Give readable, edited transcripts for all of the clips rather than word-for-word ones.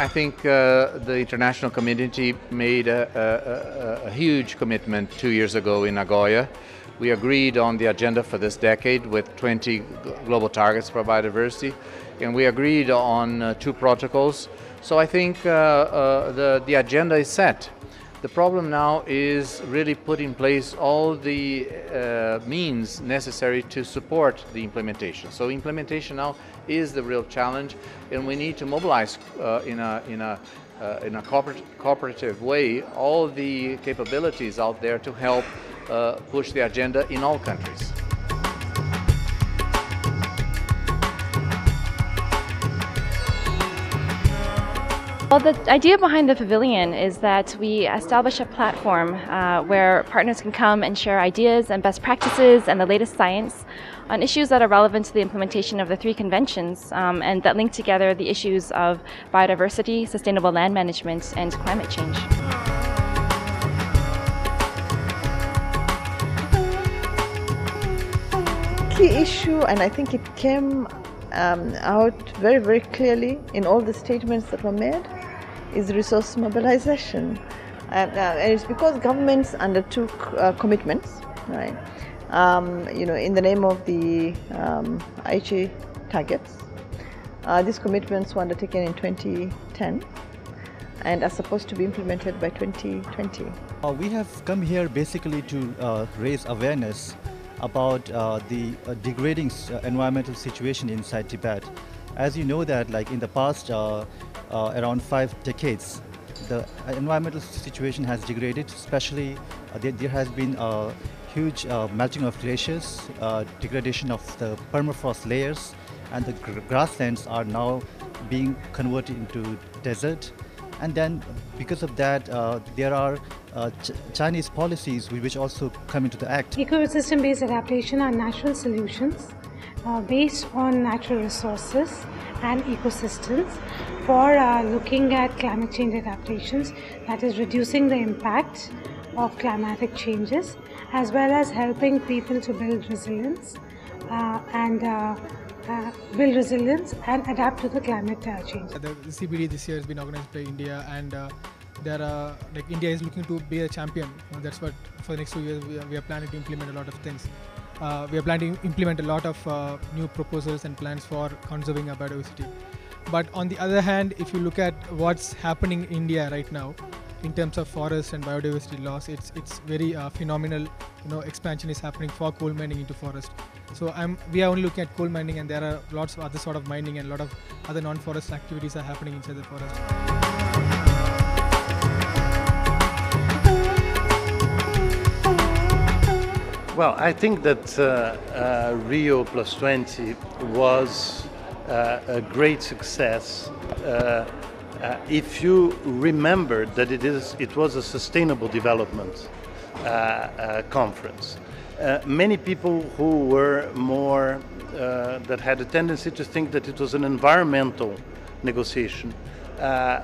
I think the international community made a huge commitment 2 years ago in Nagoya. We agreed on the agenda for this decade with 20 global targets for biodiversity, and we agreed on 2 protocols. So I think the agenda is set. The problem now is really put in place all the means necessary to support the implementation. So implementation now is the real challenge, and we need to mobilize in a cooperative way all the capabilities out there to help push the agenda in all countries. Well, the idea behind the pavilion is that we establish a platform where partners can come and share ideas and best practices and the latest science on issues that are relevant to the implementation of the 3 conventions and that link together the issues of biodiversity, sustainable land management, and climate change. Key issue, and I think it came out very, very clearly in all the statements that were made, is resource mobilization. And it's because governments undertook commitments, right? In the name of the Aichi targets. These commitments were undertaken in 2010 and are supposed to be implemented by 2020. We have come here basically to raise awareness about the degrading environmental situation inside Tibet. As you know that, like in the past around 5 decades, the environmental situation has degraded, especially there has been a huge melting of glaciers, degradation of the permafrost layers, and the grasslands are now being converted into desert. And then because of that, there are Chinese policies which also come into the act. Ecosystem-based adaptation are natural solutions based on natural resources and ecosystems for looking at climate change adaptations, that is reducing the impact of climatic changes, as well as helping people to build resilience and adapt to the climate change. The CBD this year has been organized by India, and India is looking to be a champion. That's what for the next 2 years we are planning to implement a lot of things. We are planning to implement a lot of new proposals and plans for conserving our biodiversity. But on the other hand, if you look at what's happening in India right now in terms of forest and biodiversity loss, it's very phenomenal. Expansion is happening for coal mining into forest. So we are only looking at coal mining, and there are lots of other sort of mining and a lot of other non-forest activities are happening inside the forest. Well, I think that Rio +20 was a great success. If you remember that it was a sustainable development conference. Many people who were more that had a tendency to think that it was an environmental negotiation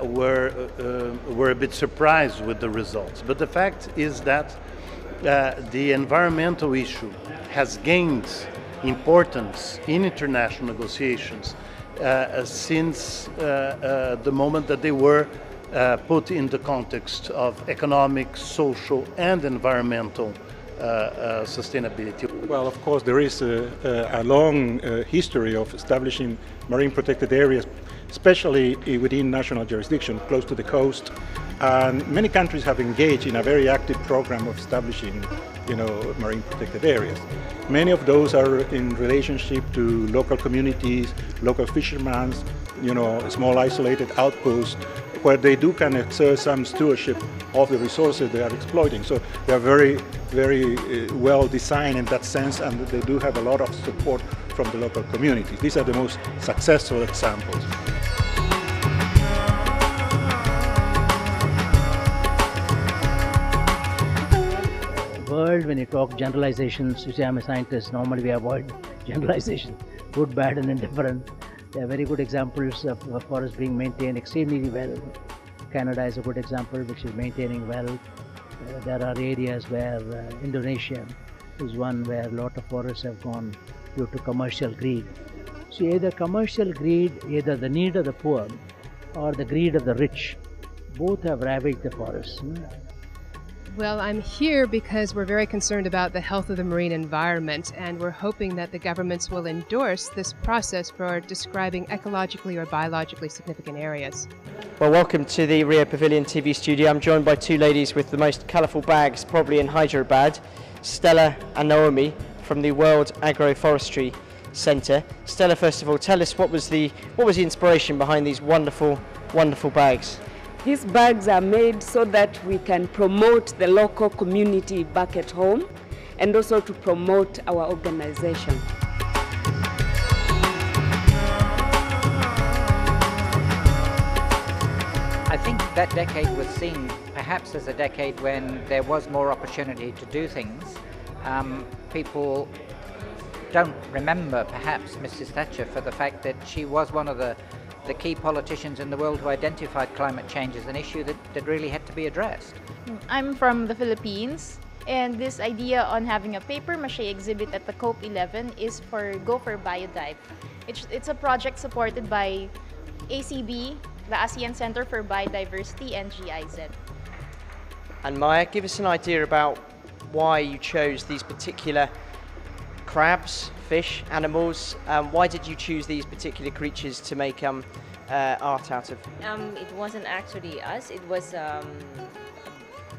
were a bit surprised with the results. But the fact is that the environmental issue has gained importance in international negotiations since the moment that they were put in the context of economic, social, and environmental sustainability. Well, of course, there is a long history of establishing marine protected areas, especially within national jurisdiction, close to the coast. And many countries have engaged in a very active program of establishing, marine protected areas. Many of those are in relationship to local communities, local fishermen, small isolated outposts, where they can exert some stewardship of the resources they are exploiting. So they are very, very well designed in that sense, and they do have a lot of support from the local communities. These are the most successful examples. World, when you talk generalizations, you say I'm a scientist, normally we avoid generalization, good, bad and indifferent. There are very good examples of forests being maintained extremely well. Canada is a good example which is maintaining well. There are areas where Indonesia is one where a lot of forests have gone due to commercial greed. So either commercial greed, either the need of the poor, or the greed of the rich. Both have ravaged the forests. Well, I'm here because we're very concerned about the health of the marine environment, and we're hoping that the governments will endorse this process for describing ecologically or biologically significant areas. Well, welcome to the Rio Pavilion TV studio. I'm joined by two ladies with the most colourful bags probably in Hyderabad, Stella and Naomi from the World Agroforestry Centre. Stella, first of all, tell us what was the inspiration behind these wonderful bags? These bags are made so that we can promote the local community back at home and also to promote our organization. I think that decade was seen perhaps as a decade when there was more opportunity to do things. People don't remember perhaps Mrs. Thatcher for the fact that she was one of the key politicians in the world who identified climate change as an issue that really had to be addressed. I'm from the Philippines, and this idea on having a paper mache exhibit at the COP11 is for Go for Biodive. It's a project supported by ACB, the ASEAN Center for Biodiversity, and GIZ. And Maya, give us an idea about why you chose these particular crabs, fish, animals. Why did you choose these particular creatures to make art out of? It wasn't actually us, it was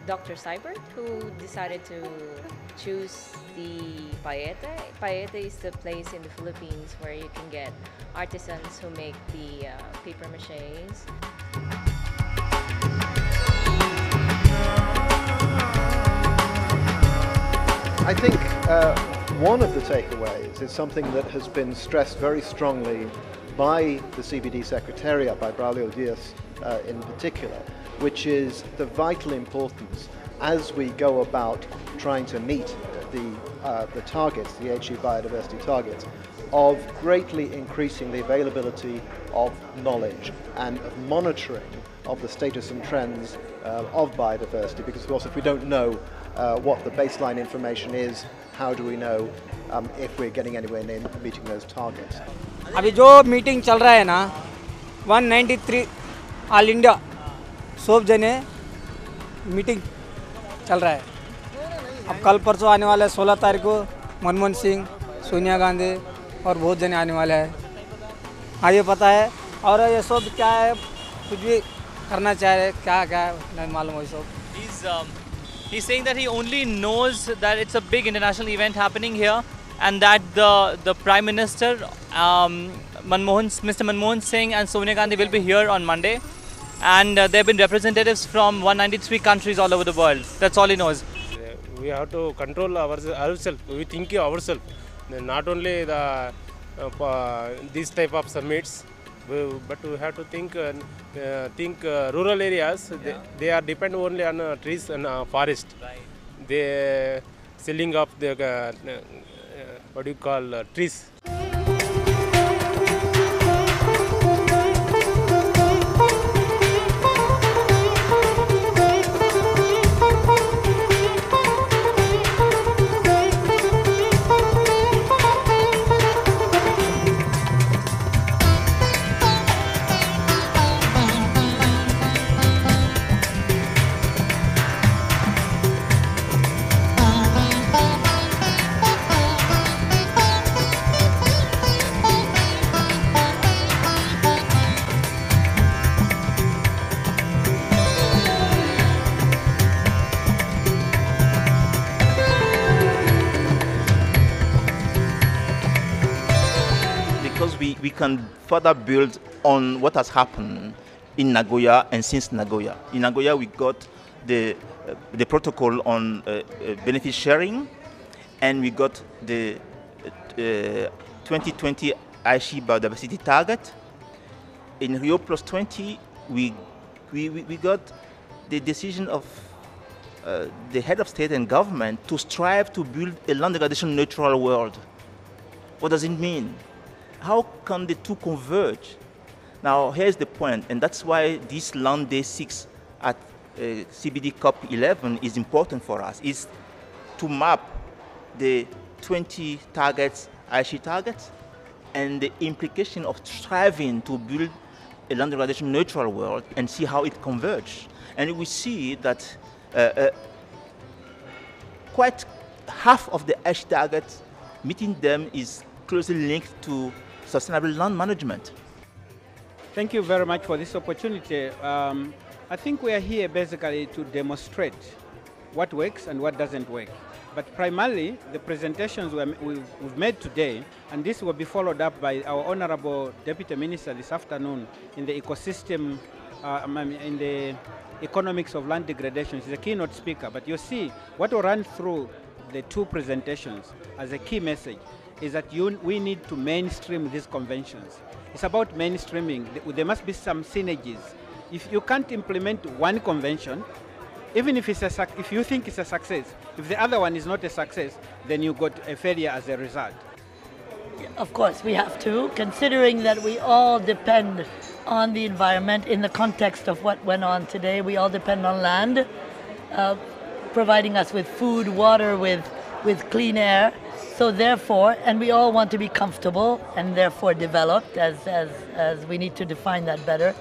Dr. Seibert who decided to choose the Paete. Paete is the place in the Philippines where you can get artisans who make the paper maches. I think one of the takeaways is something that has been stressed very strongly by the CBD Secretariat, by Braulio Diaz in particular, which is the vital importance as we go about trying to meet the targets, the HE biodiversity targets, of greatly increasing the availability of knowledge and of monitoring of the status and trends of biodiversity, because of course if we don't know what the baseline information is, how do we know if we're getting anywhere near meeting those targets? अभी जो meeting चल रहा है ना 193 all India सब जने meeting चल रहा है। अब कल परसों आने वाला है 16 तारीख को मनमोहन सिंह, सोनिया गांधी और बहुत जने आने वाले हैं। हाँ ये पता है और ये सब क्या है कुछ भी करना चाह रहे क्या क्या नहीं मालूम है सब। He's saying that he only knows that it's a big international event happening here, and that the Prime Minister, Mr. Manmohan Singh and Sonia Gandhi will be here on Monday, and there have been representatives from 193 countries all over the world. That's all he knows. We have to control ourselves. We think ourselves, not only the these type of summits, but we have to think rural areas. Yeah. They are depend only on trees and forest. Right. They selling of the what do you call trees. We can further build on what has happened in Nagoya and since Nagoya. In Nagoya we got the protocol on benefit sharing, and we got the 2020 Aichi biodiversity target. In Rio Plus 20 we got the decision of the head of state and government to strive to build a land degradation neutral world. What does it mean? How can the two converge? Now, here's the point, and that's why this Land Day 6 at CBD COP11 is important for us, is to map the 20 targets, Aichi targets, and the implication of striving to build a land degradation neutral world and see how it converges. And we see that quite half of the H targets, meeting them is closely linked to sustainable land management. Thank you very much for this opportunity. I think we are here basically to demonstrate what works and what doesn't work. But primarily, the presentations we've made today, and this will be followed up by our Honorable Deputy Minister this afternoon in the ecosystem, in the economics of land degradation. She's a keynote speaker. But you see, what will run through the two presentations as a key message is that we need to mainstream these conventions. It's about mainstreaming. There must be some synergies. If you can't implement one convention, even if if you think it's a success, if the other one is not a success, then you got a failure as a result. Of course, we have to, considering that we all depend on the environment in the context of what went on today. We all depend on land, providing us with food, water, with clean air. So therefore, and we all want to be comfortable and therefore developed, as we need to define that better.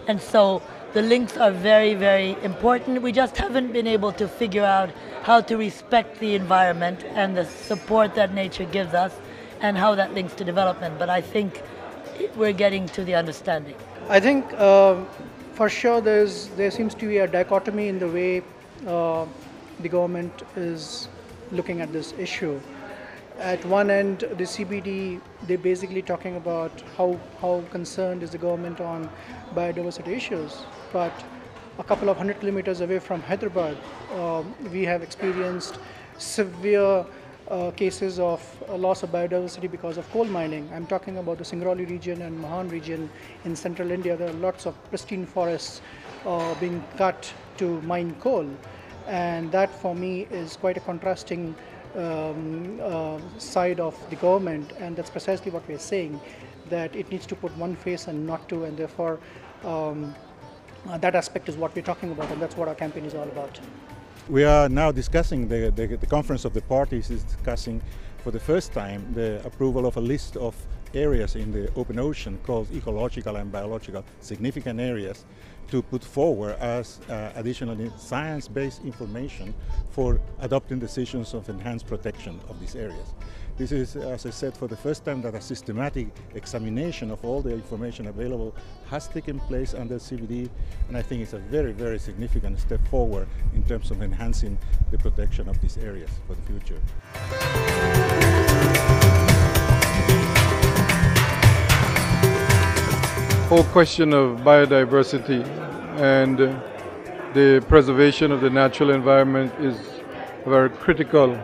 And so the links are very, very important. We just haven't been able to figure out how to respect the environment and the support that nature gives us and how that links to development. But I think we're getting to the understanding. I think for sure there seems to be a dichotomy in the way the government is looking at this issue. At one end, the CBD, they're basically talking about how concerned is the government on biodiversity issues. But a couple of 100 kilometers away from Hyderabad, we have experienced severe cases of loss of biodiversity because of coal mining. I'm talking about the Singrauli region and Mahan region in central India. There are lots of pristine forests being cut to mine coal. And that for me is quite a contrasting side of the government, and that's precisely what we're saying, that it needs to put one face and not two, and therefore that aspect is what we're talking about, and that's what our campaign is all about. We are now discussing, the Conference of the Parties is discussing for the first time the approval of a list of areas in the open ocean called ecological and biological significant areas to put forward as additional science-based information for adopting decisions of enhanced protection of these areas. This is, as I said, for the first time that a systematic examination of all the information available has taken place under CBD, and I think it's a very, very significant step forward in terms of enhancing the protection of these areas for the future. Whole question of biodiversity and the preservation of the natural environment is a very critical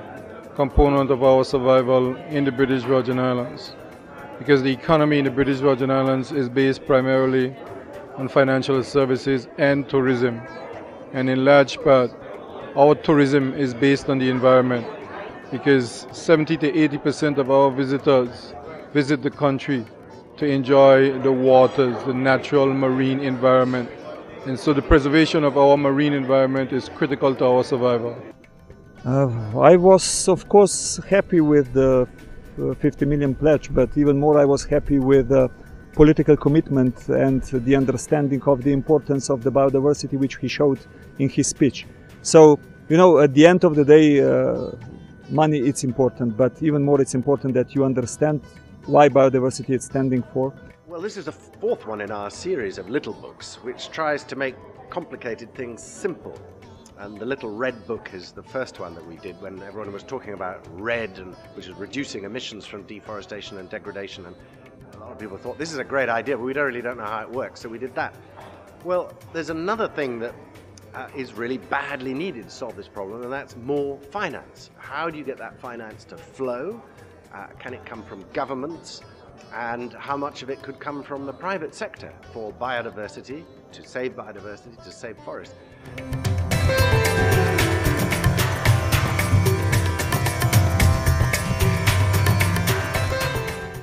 component of our survival in the British Virgin Islands, because the economy in the British Virgin Islands is based primarily on financial services and tourism, and in large part our tourism is based on the environment, because 70 to 80% of our visitors visit the country to enjoy the waters, the natural marine environment. And so the preservation of our marine environment is critical to our survival. I was, of course, happy with the 50 million pledge, but even more I was happy with the political commitment and the understanding of the importance of the biodiversity which he showed in his speech. So, you know, at the end of the day, money it's important, but even more it's important that you understand why biodiversity is standing for. Well, this is the fourth one in our series of little books, which tries to make complicated things simple. And the little red book is the first one that we did when everyone was talking about RED, which is reducing emissions from deforestation and degradation. And a lot of people thought, this is a great idea, but we really don't know how it works, so we did that. Well, there's another thing that is really badly needed to solve this problem, and that's more finance. How do you get that finance to flow? Can it come from governments? And how much of it could come from the private sector for biodiversity, to save forests?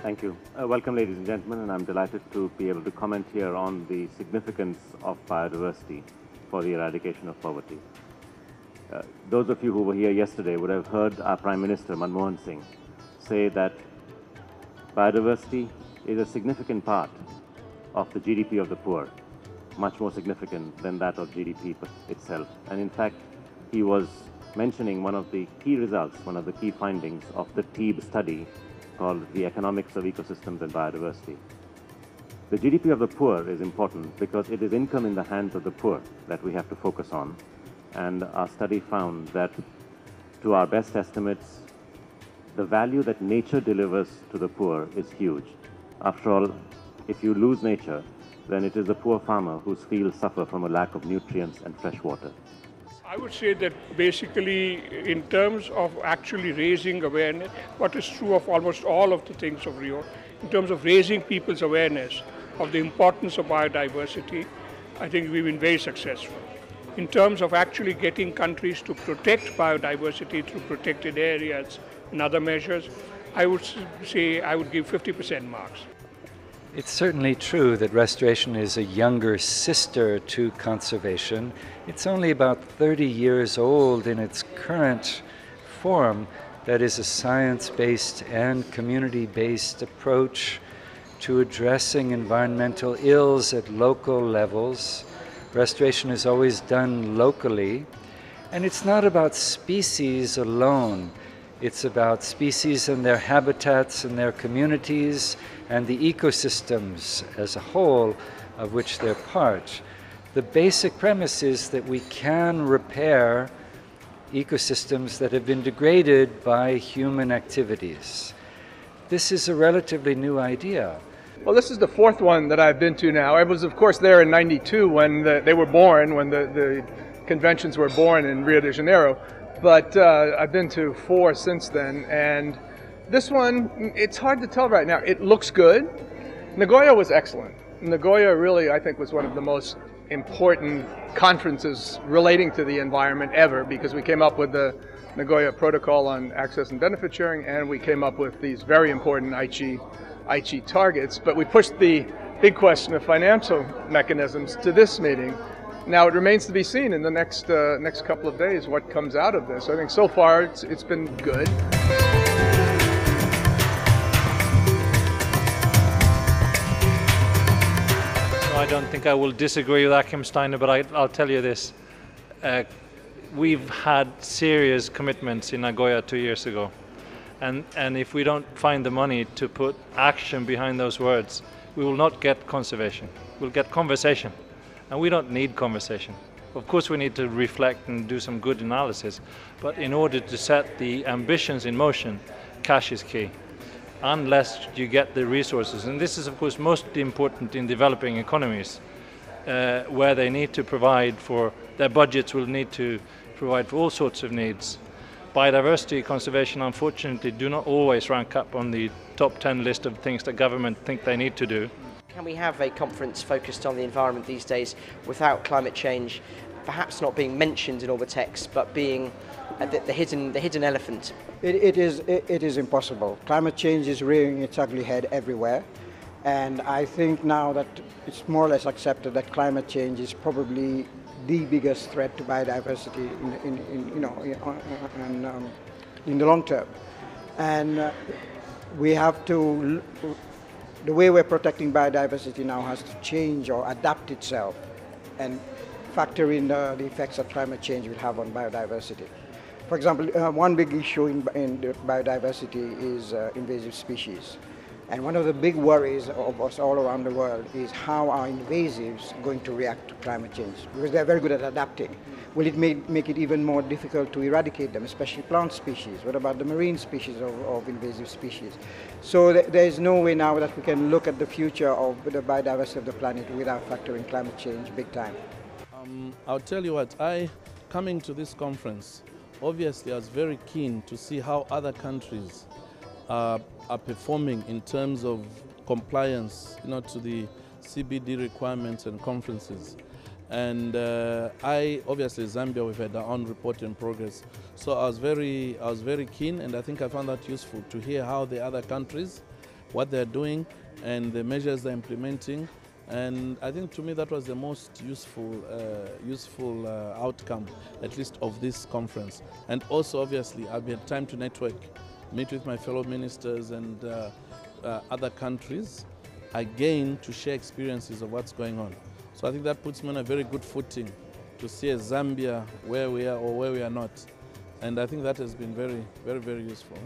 Thank you. Welcome, ladies and gentlemen, and I'm delighted to be able to comment here on the significance of biodiversity for the eradication of poverty. Those of you who were here yesterday would have heard our Prime Minister, Manmohan Singh, say that biodiversity is a significant part of the GDP of the poor, much more significant than that of GDP itself. And in fact, he was mentioning one of the key results, one of the key findings of the TEEB study called the Economics of Ecosystems and Biodiversity. The GDP of the poor is important because it is income in the hands of the poor that we have to focus on. And our study found that, to our best estimates, the value that nature delivers to the poor is huge. After all, if you lose nature, then it is the poor farmer whose fields suffer from a lack of nutrients and fresh water. I would say that basically, in terms of actually raising awareness, what is true of almost all of the things of Rio, in terms of raising people's awareness of the importance of biodiversity, I think we've been very successful. In terms of actually getting countries to protect biodiversity through protected areas and other measures, I would say I would give 50% marks. It's certainly true that restoration is a younger sister to conservation. It's only about 30 years old in its current form. That is a science-based and community-based approach to addressing environmental ills at local levels. Restoration is always done locally, and it's not about species alone. It's about species and their habitats and their communities and the ecosystems as a whole of which they're part. The basic premise is that we can repair ecosystems that have been degraded by human activities. This is a relatively new idea. Well, this is the fourth one that I've been to now. I was, of course, there in '92 when they were born, when the conventions were born in Rio de Janeiro. But I've been to 4 since then, and this one, it's hard to tell right now. It looks good. Nagoya was excellent. Nagoya really, I think, was one of the most important conferences relating to the environment ever, because we came up with the Nagoya Protocol on Access and Benefit Sharing, and we came up with these very important Aichi targets. But we pushed the big question of financial mechanisms to this meeting. Now it remains to be seen in the next couple of days what comes out of this. I think so far it's been good. I don't think I will disagree with Achim Steiner, but I'll tell you this. We've had serious commitments in Nagoya 2 years ago. And if we don't find the money to put action behind those words, we will not get conservation. We'll get conversation. And we don't need conversation. Of course we need to reflect and do some good analysis, but in order to set the ambitions in motion, cash is key. Unless you get the resources, and this is of course most important in developing economies, where they need to provide for, their budgets will need to provide for all sorts of needs. Biodiversity conservation, unfortunately, do not always rank up on the top 10 list of things that government think they need to do. Can we have a conference focused on the environment these days without climate change perhaps not being mentioned in all the texts, but being the hidden elephant? It is impossible. Climate change is rearing its ugly head everywhere, and I think now that it's more or less accepted that climate change is probably the biggest threat to biodiversity in the long term, and we have to. The way we're protecting biodiversity now has to change or adapt itself and factor in the effects that climate change will have on biodiversity. For example, one big issue in biodiversity is invasive species. And one of the big worries of us all around the world is how are invasives going to react to climate change? Because they're very good at adapting. Will it make it even more difficult to eradicate them, especially plant species? What about the marine species of invasive species? So there is no way now that we can look at the future of the biodiversity of the planet without factoring climate change big time. I'll tell you what, coming to this conference, obviously I was very keen to see how other countries are performing in terms of compliance, to the CBD requirements and conferences. And obviously Zambia, we've had our own report in progress. So I was very keen, and I think I found that useful to hear how the other countries, what they're doing and the measures they're implementing. And I think to me that was the most useful outcome, at least of this conference. And also obviously I've had time to network, meet with my fellow ministers and other countries, again to share experiences of what's going on. So I think that puts me on a very good footing to see a Zambia where we are or where we are not. And I think that has been very, very, very useful.